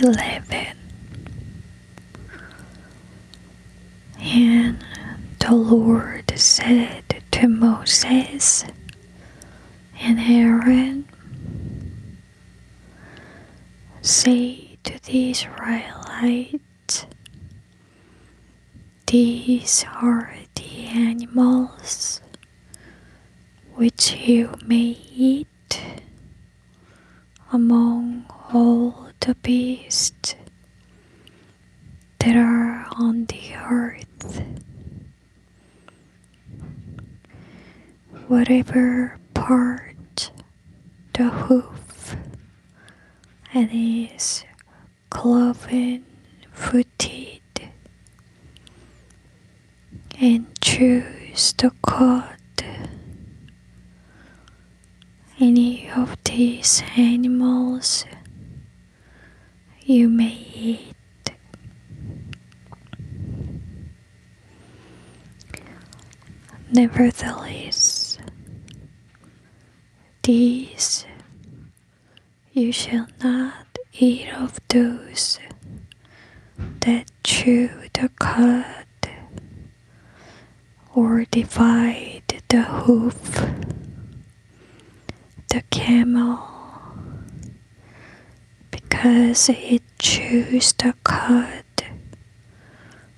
11. And the Lord said to Moses and Aaron, "Say to the Israelites, these are the animals which you may eat among all the beasts that are on the earth. Whatever part the hoof and is cloven-footed, and choose the cud. Any of these animals you may eat. Nevertheless, these you shall not eat of those that chew the cud or divide the hoof, the camel, because it chews the cud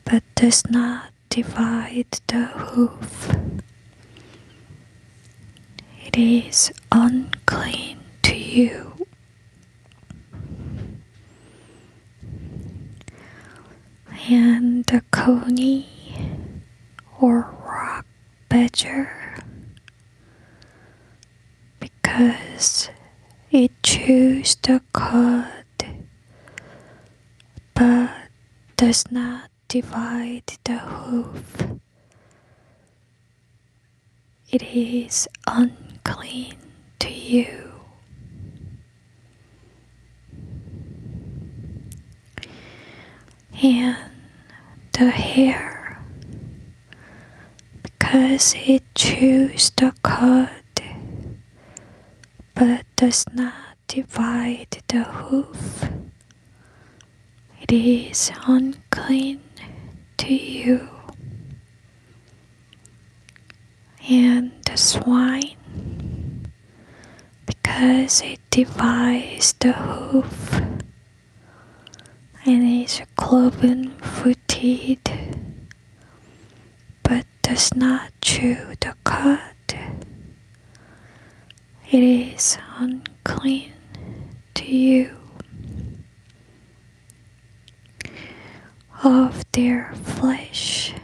but does not divide the hoof. It is unclean to you. And the coney or rock badger, because it chews the cud but does not divide the hoof. It is unclean to you. And the hare, because it chews the cud but does not divide the hoof. It is unclean to you. And the swine, because it divides the hoof and is cloven-footed but does not chew the cud. It is unclean to you. Of their flesh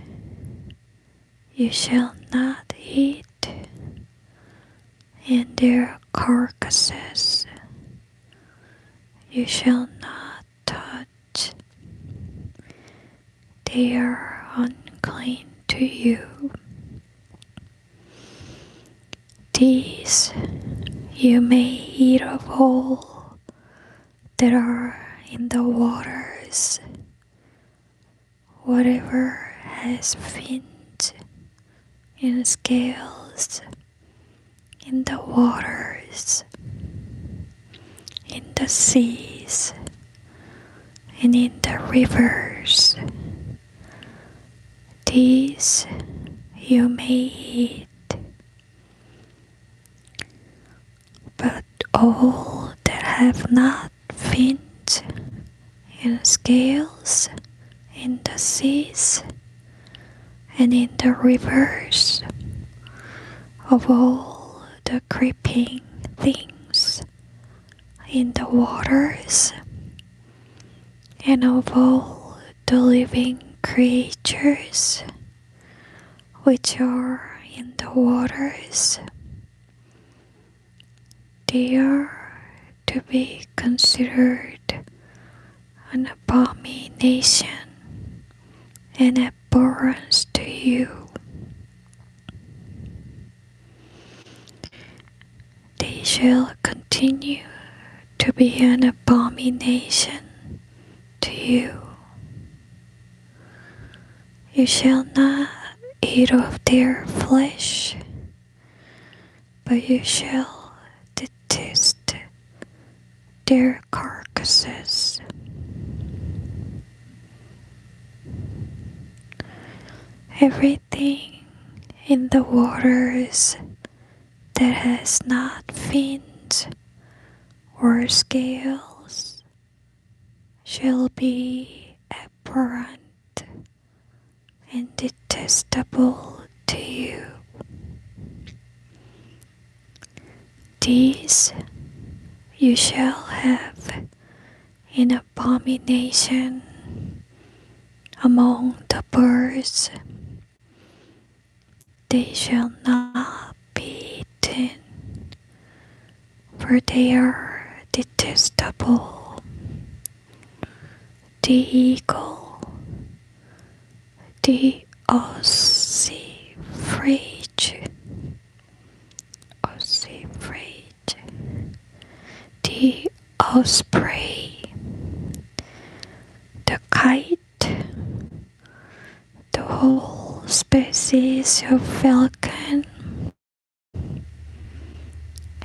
you shall not eat, and their carcasses you shall not touch. They are unclean to you. These you may eat of all that are in the waters, whatever has fins and scales in the waters, in the seas, and in the rivers. These you may eat. But all that have not fins and scales in the seas and in the rivers, of all the creeping things in the waters, and of all the living creatures which are in the waters, they are to be considered an abomination and abhorrence to you. They shall continue to be an abomination to you. You shall not eat of their flesh, but you shall detest their carcasses. Everything in the waters that has not fins or scales shall be abhorrent and detestable to you. These you shall have in abomination among the birds. They shall not be eaten, for they are detestable. The eagle, the ossifrage, the osprey, the kite, the whole species of falcon,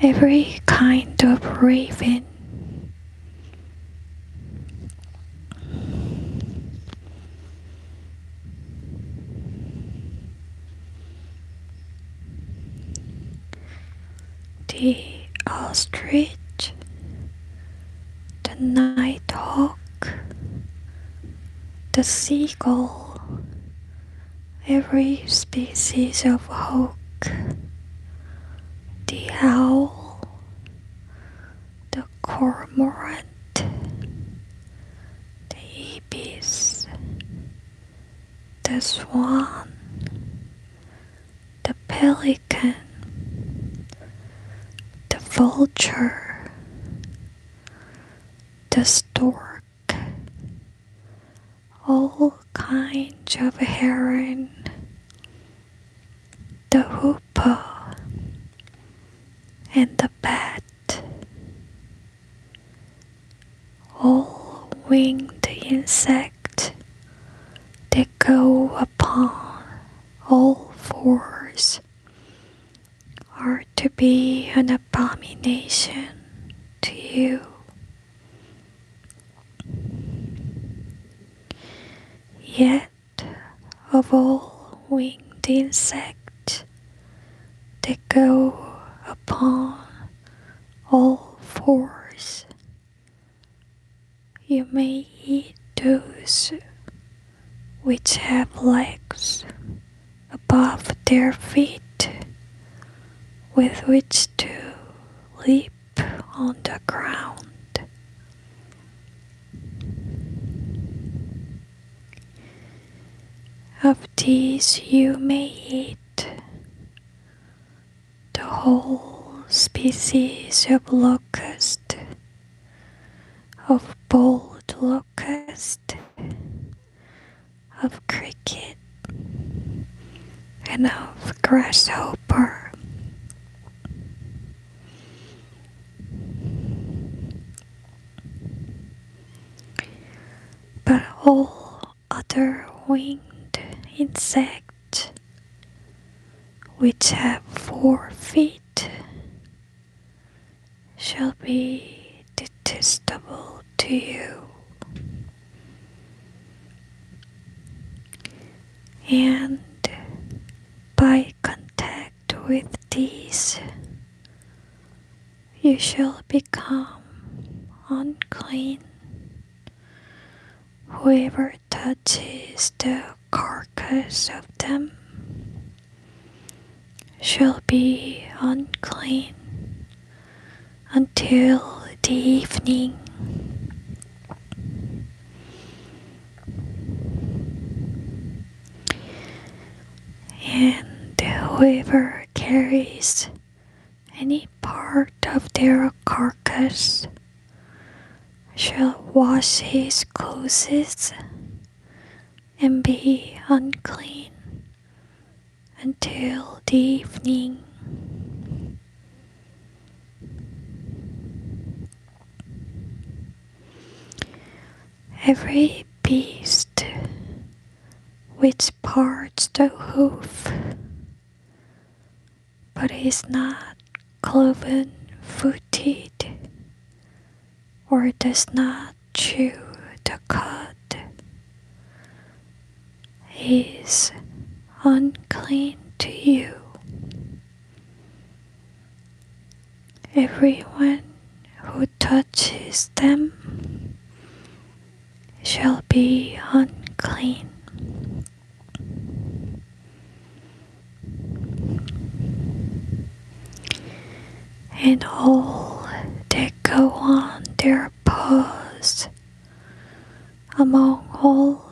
every kind of raven, the ostrich, the nighthawk, the seagull, every species of hawk, the owl, the cormorant, the ibis, the swan, the pelican, the vulture, the stork, all kinds of heron, the hoopoe, and the bat, all winged insects that go upon all fours are to be an abomination to you. Yet of all winged insects that go upon all fours, you may eat those which have legs above their feet, with which to leap on the ground. Of these you may eat the whole species of locust, of bold locust, of cricket, and of grasshopper. But all other winged insects which have 4 feet shall be detestable to you. And by contact with these you shall become unclean. Whoever touches the carcass of them shall be unclean until the evening. And whoever carries any part of their carcass shall wash his clothes and be unclean until the evening. Every beast which parts the hoof, but is not cloven-footed, or does not chew the cud, is unclean to you. Everyone who touches them shall be unclean. And all that go on their paws among all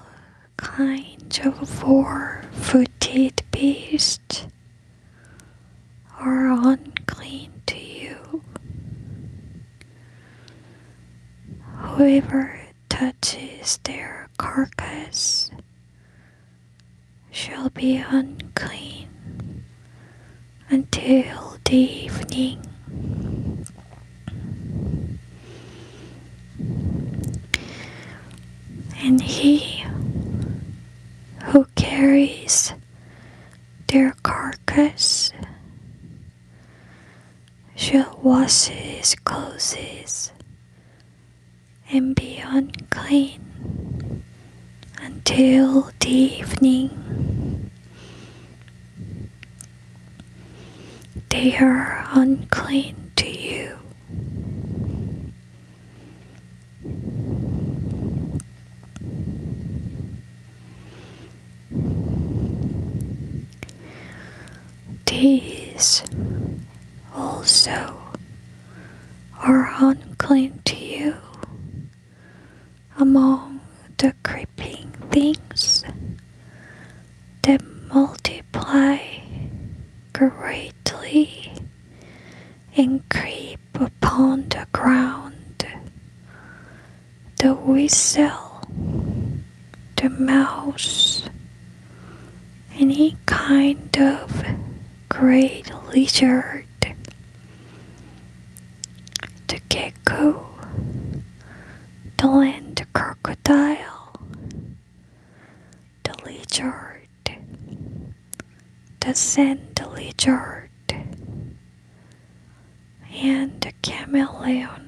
kinds of four-footed beasts are unclean to you. Whoever touches their carcass shall be unclean until the evening. And he who carries their carcass shall wash his clothes and be unclean until the evening. They are unclean to you. These also are unclean to you among the creeping things that multiply greatly and creep upon the ground: the weasel, the mouse, any kind of great lizard, the gecko, the land crocodile, the lizard, the sand lizard, and the chameleon.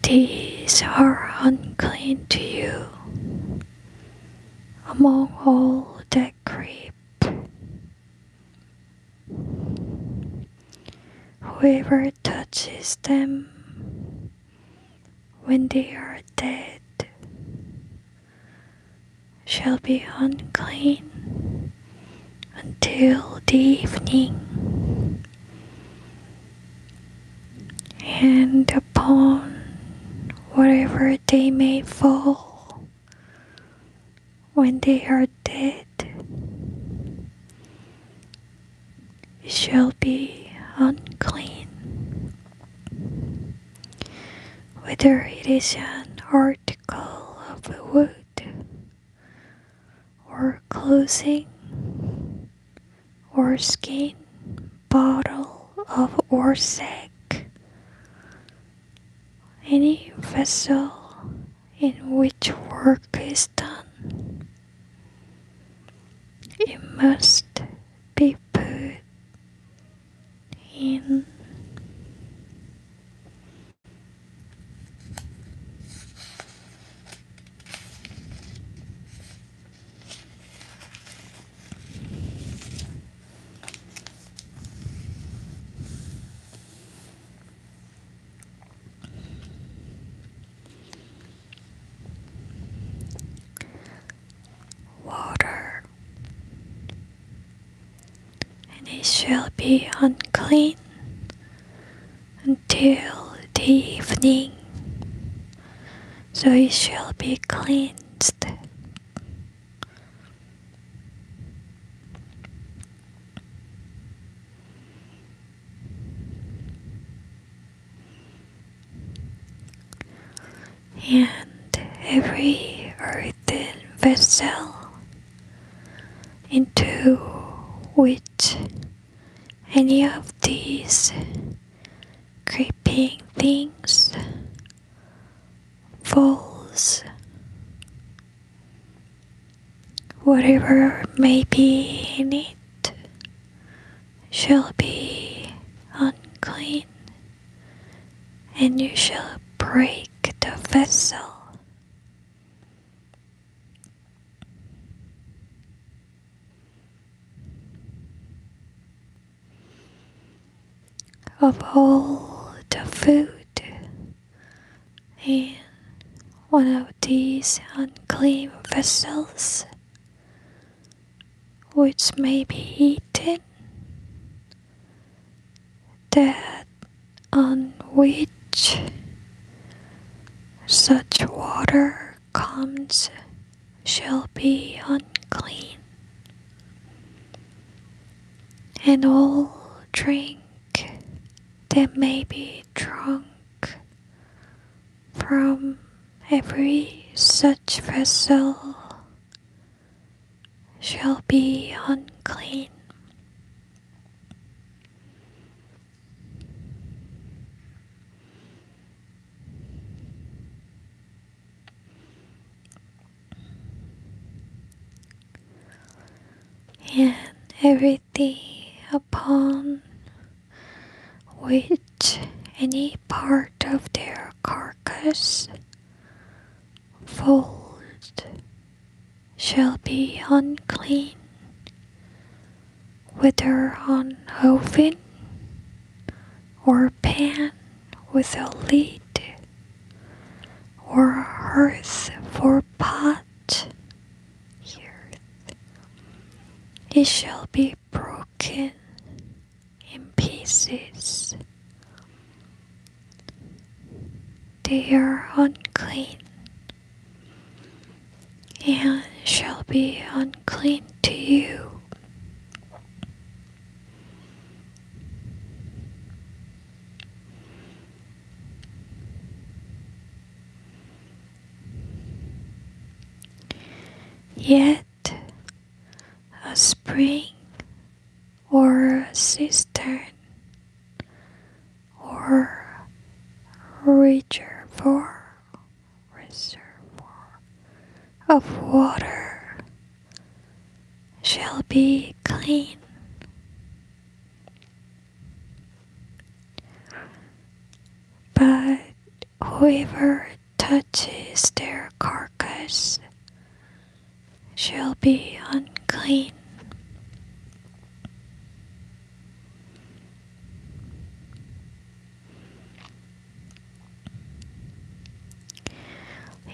These are unclean to you among all that creep. Whoever touches them when they are dead shall be unclean until the evening. And upon whatever they may fall when they are dead, it shall be unclean. Whether it is an article of wood or clothing or skin, bottle of or sack, any vessel in which work is done, it must be put in. Water, and it shall be unclean until the evening, so it shall be cleansed. And every earthen vessel into which any of these creeping things falls, whatever may be in it, shall be unclean and you shall break the vessel. Of all the food in one of these unclean vessels, which may be eaten, that on which such water comes shall be unclean, and all drink that may be drunk from every such vessel shall be unclean. And everything upon which any part of their carcass falls shall be unclean, whether on oven or pan with a lid, or hearth for pot. Here it shall be broken in pieces. They are unclean, and shall be unclean to you. Yet a spring or a cistern or reservoir of water shall be clean. But whoever touches their carcass shall be unclean.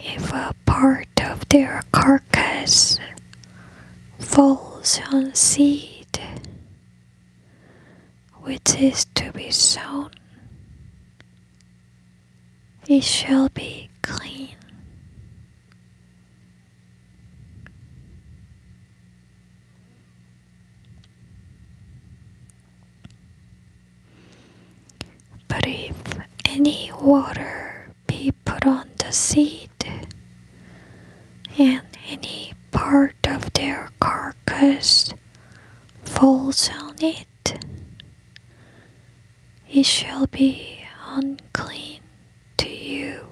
If a part of their carcass falls on seed which is to be sown, it shall be clean. But if any water be put on the seed, and any part of their carcass falls on it, it shall be unclean to you.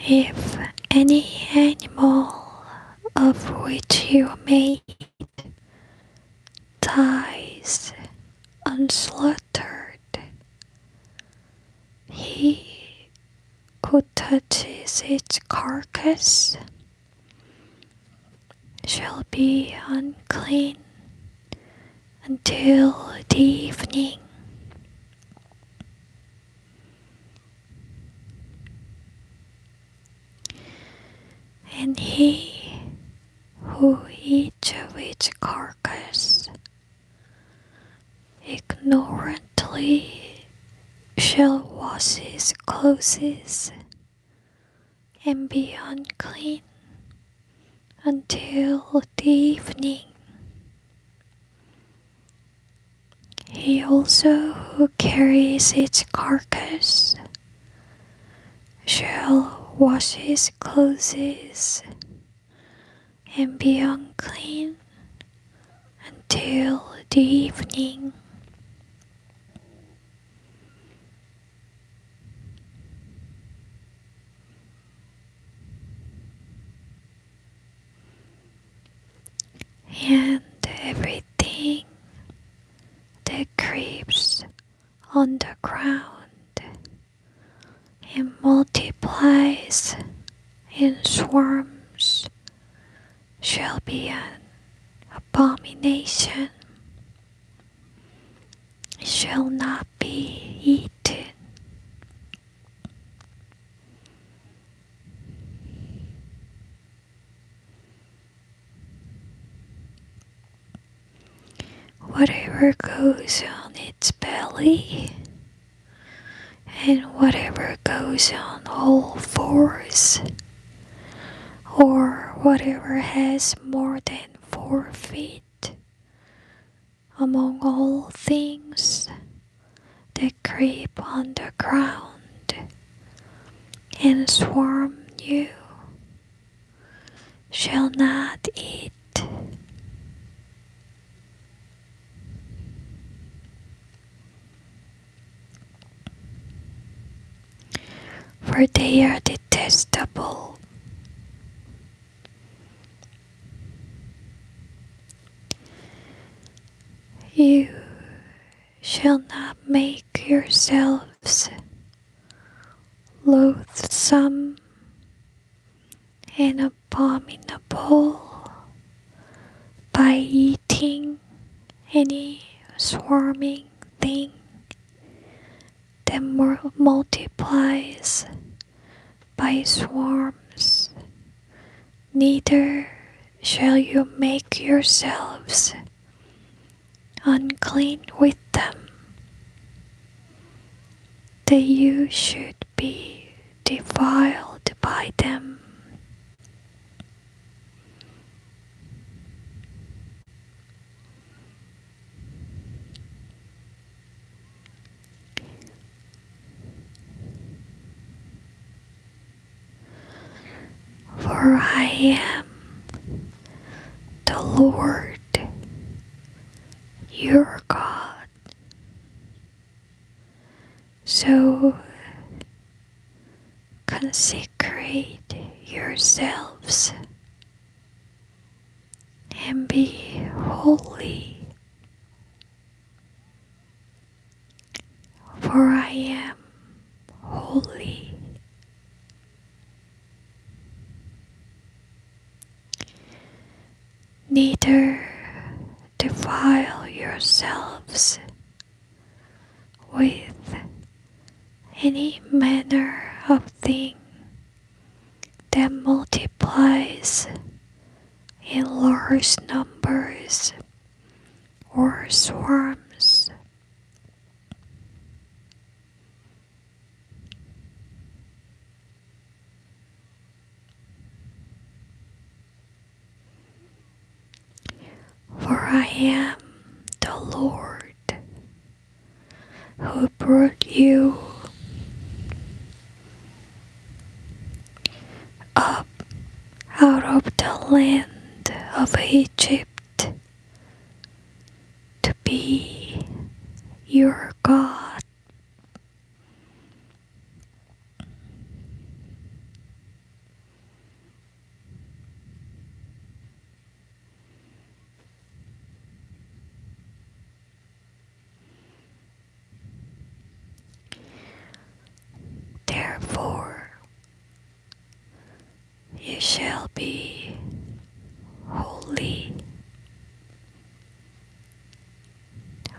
If any animal of which you made dies unslaughtered, he who touches its carcass shall be unclean until the evening. And he who eats of its carcass ignorantly shall wash his clothes and be unclean until the evening. He also who carries its carcass shall wash his clothes and be unclean until the evening. and everything that creeps on the ground and multiplies in swarms shall be an abomination. It shall not be eaten. Whatever goes on its belly, and whatever goes on all fours, or whatever has more than 4 feet, among all things that creep on the ground and swarm you, shall not eat. For they are detestable. You shall not make yourselves loathsome and abominable by eating any swarming thing that multiplies by swarms, neither shall you make yourselves unclean with them, that you should be defiled by them. For I am the Lord your God. So consecrate yourselves and be holy, for I am holy. Neither defile yourselves with any manner of thing that multiplies in large numbers or swarms. For I am the Lord who brought you up out of the land of Egypt to be your God. Therefore, you shall be holy,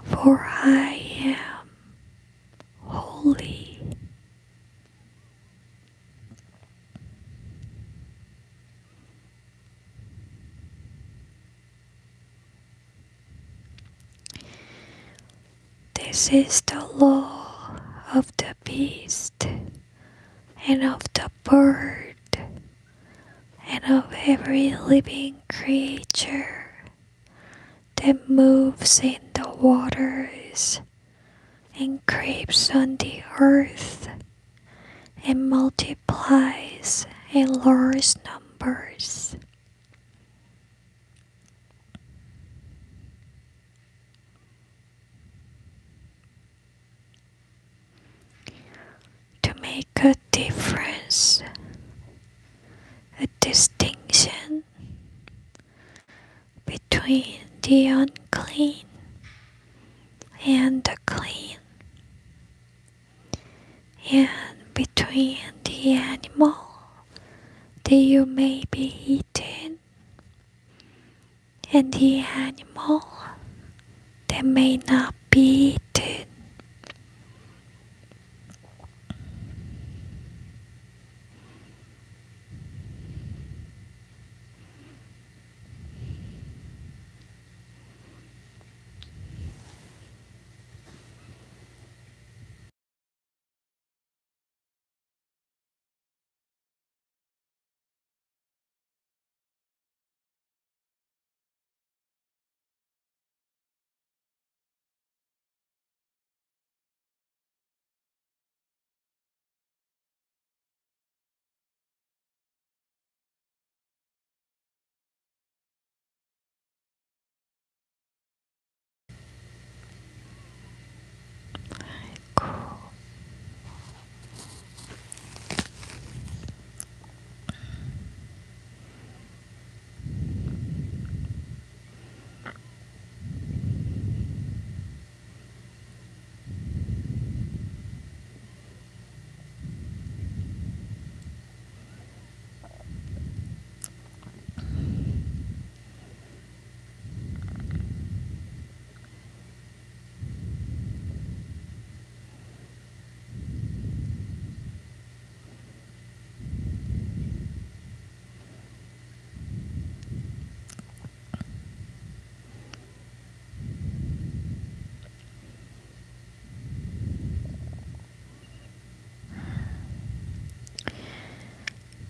for I am holy. This is the law of the beast and of the bird and of every living creature that moves in the waters and creeps on the earth and multiplies in large numbers. To make a difference, a distinction between between the unclean and the clean, and between the animal that you may be eaten and the animal that may not be eaten.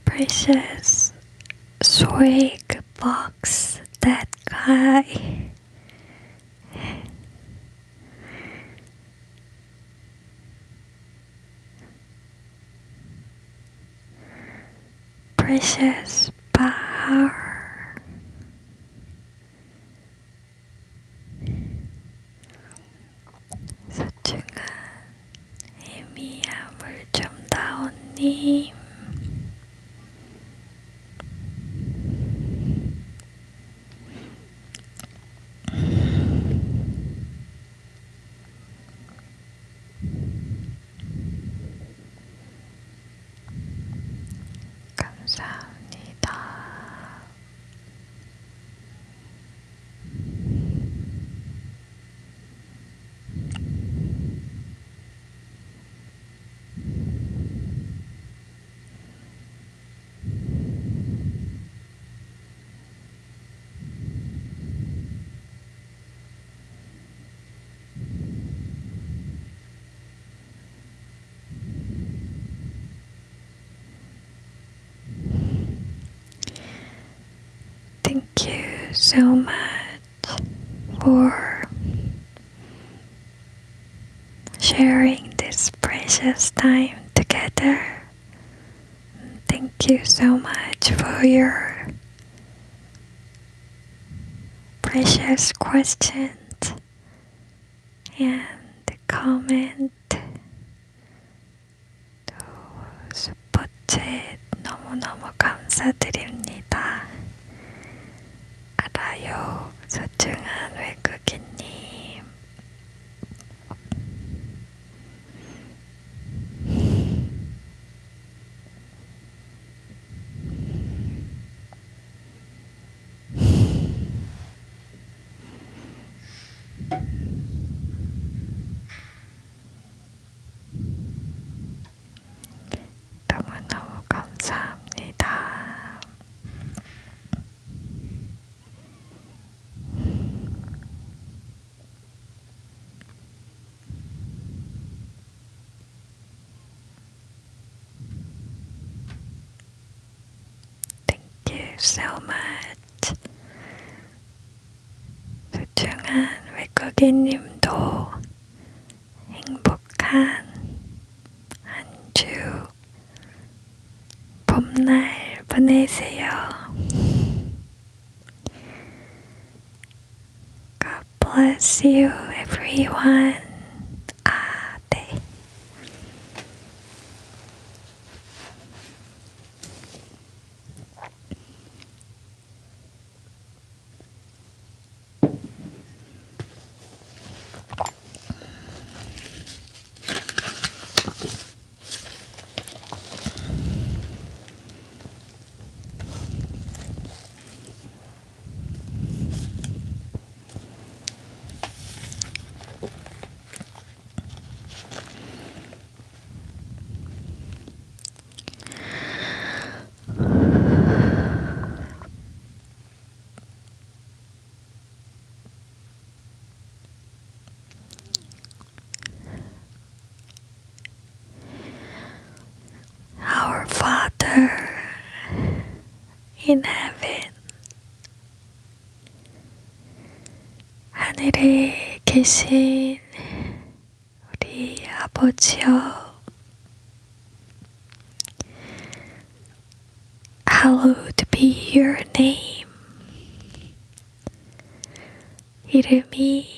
Precious swag box, that guy. Precious bahar. 소중한 희미한 물좀다운님, 감사합니다. Thank you so much for sharing this precious time together. Thank you so much for your precious questions and comment. 또 슈퍼챗 너무너무 감사드립니다. 알아요, 소중한 외국인님. 너무너무 감사합니다. Thank you so much. 소중한 외국인님도 행복한 한 주 봄날 보내세요. God bless you, everyone. 네. in heaven. 하늘에 계신 우리 아버지여, hallowed be your name. 이름이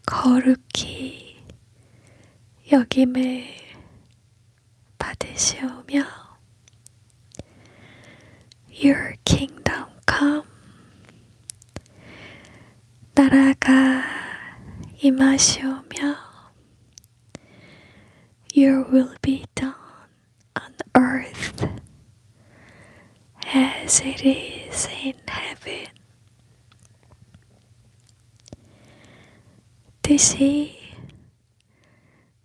거룩히 여김을 받으시오며, your kingdom come. 나라가 임하시오며, your will be done on earth as it is in heaven. 뜻이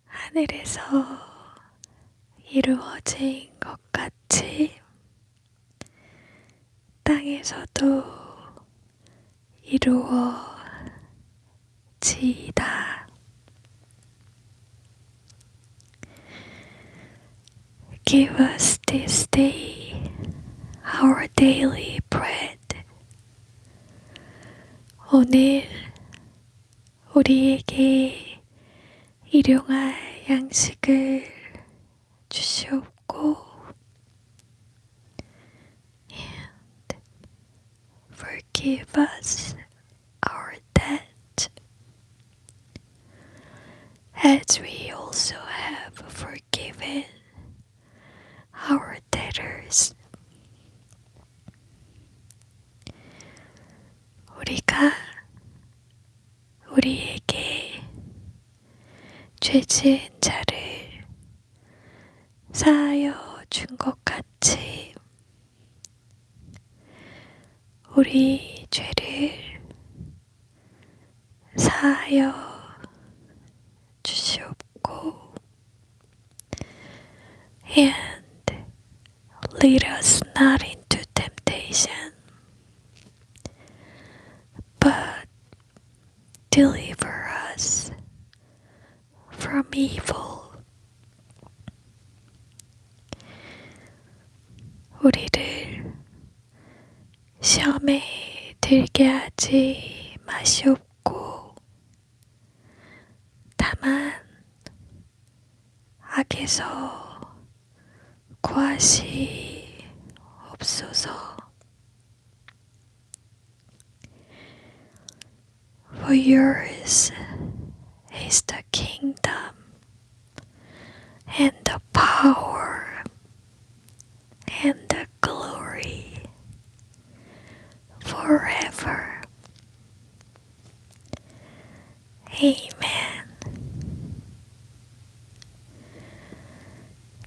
하늘에서 이루어진 것 같이 땅에서도 이루어지이다. Give us this day our daily bread. 오늘 우리에게 일용할 양식을 주시옵고, and forgive us our debt as we also have forgiven our debtors. 우리가 우리에게 죄 지은 자를 사하여 준 것 같이 우리 죄를 사하여 주시옵고, and lead us not into temptation, but deliver us from evil. 우리를 시험에 들게 하지 마시옵고, 다만 악에서 구하시옵소서. For yours is the kingdom and the power and the glory forever. Amen.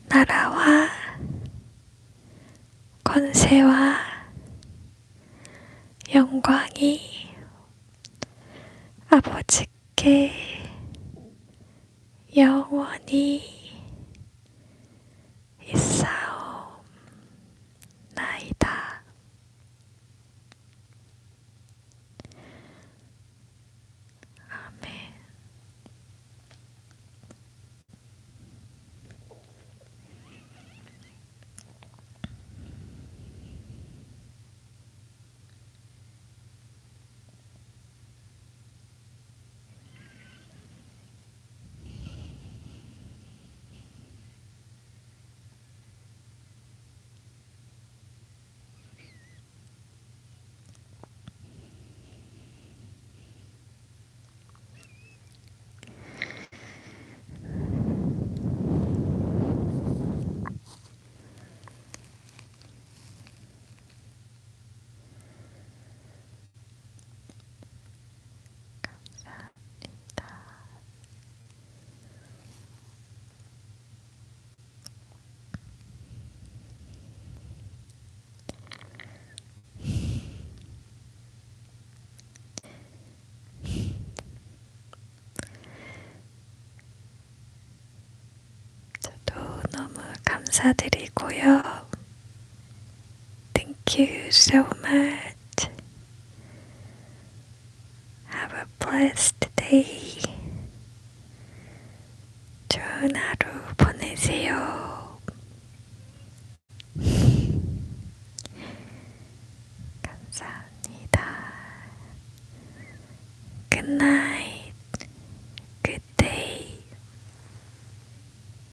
나라와 권세와 영광이 아버지께 영원히 있사옵나이다. 아멘. 너무 감사드리고요. Thank you so much. Have a blessed day. 좋은 하루 보내세요. 감사합니다. Good night.